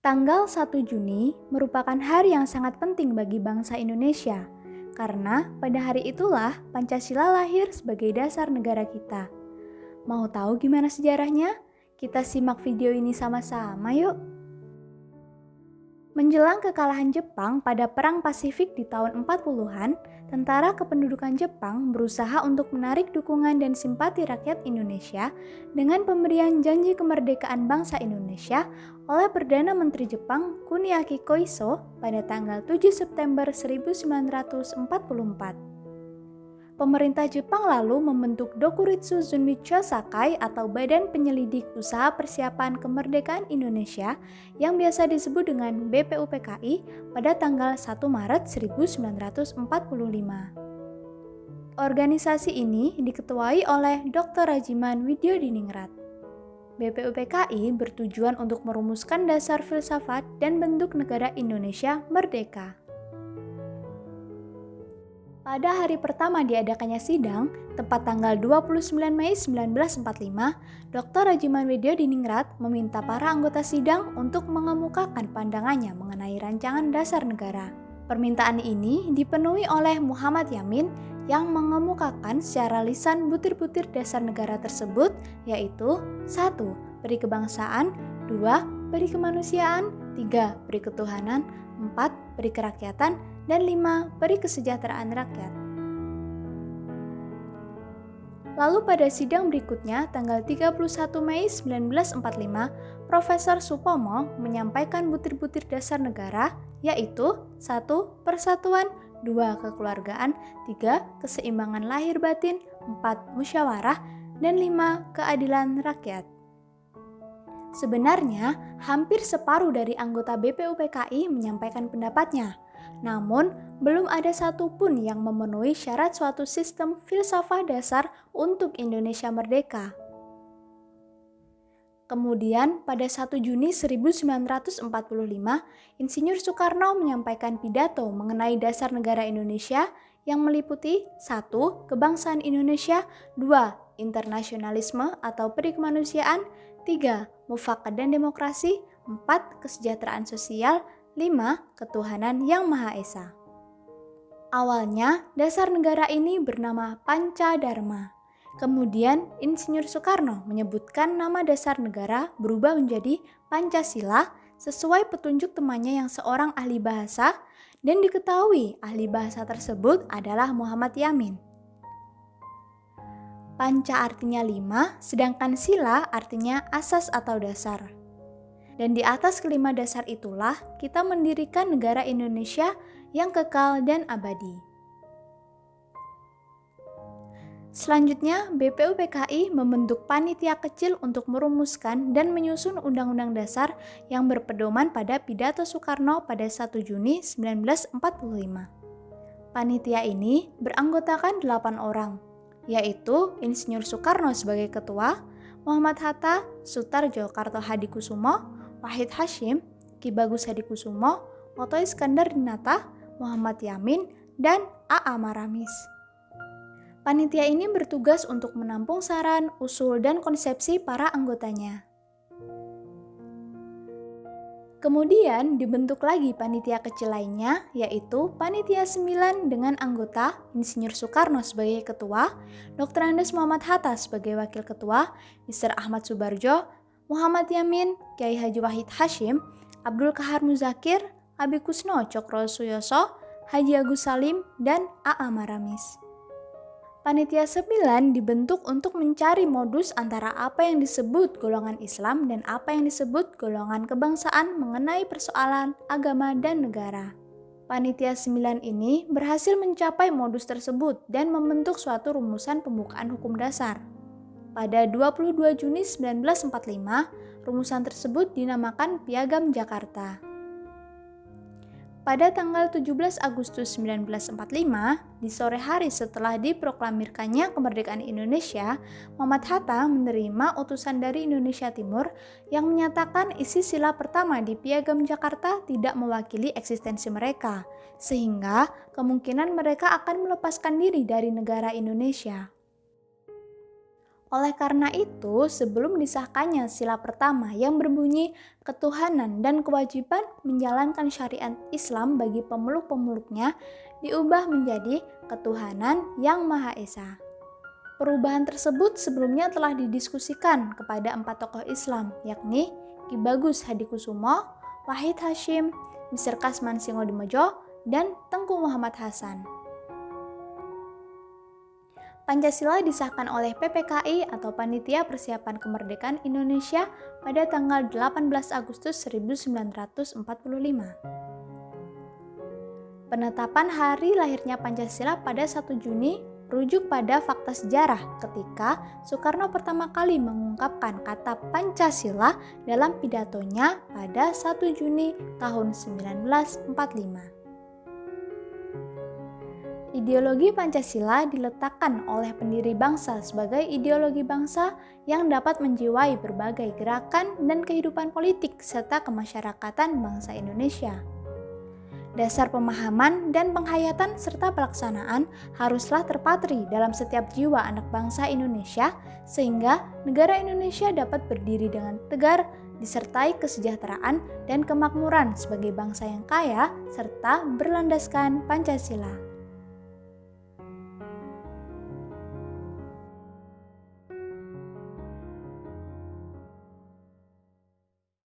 Tanggal 1 Juni merupakan hari yang sangat penting bagi bangsa Indonesia, karena pada hari itulah Pancasila lahir sebagai dasar negara kita. Mau tahu gimana sejarahnya? Kita simak video ini sama-sama yuk! Menjelang kekalahan Jepang pada Perang Pasifik di tahun 40-an, tentara kependudukan Jepang berusaha untuk menarik dukungan dan simpati rakyat Indonesia dengan pemberian janji kemerdekaan bangsa Indonesia oleh Perdana Menteri Jepang Kuniaki Koiso pada tanggal 7 September 1944. Pemerintah Jepang lalu membentuk Dokuritsu Zunmicho Sakai atau Badan Penyelidik Usaha Persiapan Kemerdekaan Indonesia yang biasa disebut dengan BPUPKI pada tanggal 1 Maret 1945. Organisasi ini diketuai oleh Dr. Rajiman Widyodiningrat. BPUPKI bertujuan untuk merumuskan dasar filsafat dan bentuk negara Indonesia merdeka. Pada hari pertama diadakannya sidang, tepat tanggal 29 Mei 1945, Dr. Rajiman Widyodiningrat meminta para anggota sidang untuk mengemukakan pandangannya mengenai rancangan dasar negara. Permintaan ini dipenuhi oleh Muhammad Yamin yang mengemukakan secara lisan butir-butir dasar negara tersebut, yaitu 1. Peri kebangsaan, 2. Peri kemanusiaan, 3. Peri ketuhanan, 4. Peri kerakyatan, dan 5. Peri kesejahteraan rakyat. Lalu pada sidang berikutnya, tanggal 31 Mei 1945, Profesor Supomo menyampaikan butir-butir dasar negara, yaitu 1. Persatuan, 2. Kekeluargaan, 3. Keseimbangan lahir batin, 4. Musyawarah, dan 5. Keadilan rakyat. Sebenarnya, hampir separuh dari anggota BPUPKI menyampaikan pendapatnya. Namun, belum ada satupun yang memenuhi syarat suatu sistem filsafat dasar untuk Indonesia merdeka. Kemudian, pada 1 Juni 1945, Insinyur Soekarno menyampaikan pidato mengenai dasar negara Indonesia yang meliputi 1. Kebangsaan Indonesia, 2. Internasionalisme atau peri kemanusiaan, 3. Mufakat dan demokrasi, 4. Kesejahteraan sosial, 5. Ketuhanan Yang Maha Esa. Awalnya, dasar negara ini bernama Pancadharma. Kemudian, Insinyur Soekarno menyebutkan nama dasar negara berubah menjadi Pancasila sesuai petunjuk temannya yang seorang ahli bahasa, dan diketahui ahli bahasa tersebut adalah Muhammad Yamin. Panca artinya 5, sedangkan sila artinya asas atau dasar. Dan di atas kelima dasar itulah kita mendirikan negara Indonesia yang kekal dan abadi. Selanjutnya, BPUPKI membentuk panitia kecil untuk merumuskan dan menyusun Undang-Undang Dasar yang berpedoman pada pidato Soekarno pada 1 Juni 1945. Panitia ini beranggotakan 8 orang, yaitu Insinyur Soekarno sebagai ketua, Muhammad Hatta, Sutarjo Karto Hadikusumo, Wahid Hasyim, Ki Bagus Hadikusumo, Oto Iskandar Dinata, Muhammad Yamin, dan A.A. Maramis. Panitia ini bertugas untuk menampung saran, usul, dan konsepsi para anggotanya. Kemudian dibentuk lagi panitia kecil lainnya, yaitu Panitia 9 dengan anggota Insinyur Soekarno sebagai ketua, Dr. Andes Muhammad Hatta sebagai wakil ketua, Mr. Ahmad Subarjo, Muhammad Yamin, Kiai Haji Wahid Hasyim, Abdul Kahar Muzakir, Abi Kusno Cokro Suyoso, Haji Agus Salim, dan A.A. Maramis. Panitia 9 dibentuk untuk mencari modus antara apa yang disebut golongan Islam dan apa yang disebut golongan kebangsaan mengenai persoalan agama dan negara. Panitia 9 ini berhasil mencapai modus tersebut dan membentuk suatu rumusan pembukaan hukum dasar. Pada 22 Juni 1945, rumusan tersebut dinamakan Piagam Jakarta. Pada tanggal 17 Agustus 1945, di sore hari setelah diproklamirkannya kemerdekaan Indonesia, Muhammad Hatta menerima utusan dari Indonesia Timur yang menyatakan isi sila pertama di Piagam Jakarta tidak mewakili eksistensi mereka, sehingga kemungkinan mereka akan melepaskan diri dari negara Indonesia. Oleh karena itu, sebelum disahkannya sila pertama yang berbunyi ketuhanan dan kewajiban menjalankan syariat Islam bagi pemeluk-pemeluknya diubah menjadi ketuhanan yang Maha Esa. Perubahan tersebut sebelumnya telah didiskusikan kepada 4 tokoh Islam, yakni Ki Bagus Hadikusumo, Wahid Hasyim, Mr. Kasman Singodimojo, dan Tengku Muhammad Hasan. Pancasila disahkan oleh PPKI atau Panitia Persiapan Kemerdekaan Indonesia pada tanggal 18 Agustus 1945. Penetapan hari lahirnya Pancasila pada 1 Juni merujuk pada fakta sejarah ketika Soekarno pertama kali mengungkapkan kata Pancasila dalam pidatonya pada 1 Juni tahun 1945. Ideologi Pancasila diletakkan oleh pendiri bangsa sebagai ideologi bangsa yang dapat menjiwai berbagai gerakan dan kehidupan politik serta kemasyarakatan bangsa Indonesia. Dasar pemahaman dan penghayatan serta pelaksanaan haruslah terpatri dalam setiap jiwa anak bangsa Indonesia sehingga negara Indonesia dapat berdiri dengan tegar disertai kesejahteraan dan kemakmuran sebagai bangsa yang kaya serta berlandaskan Pancasila.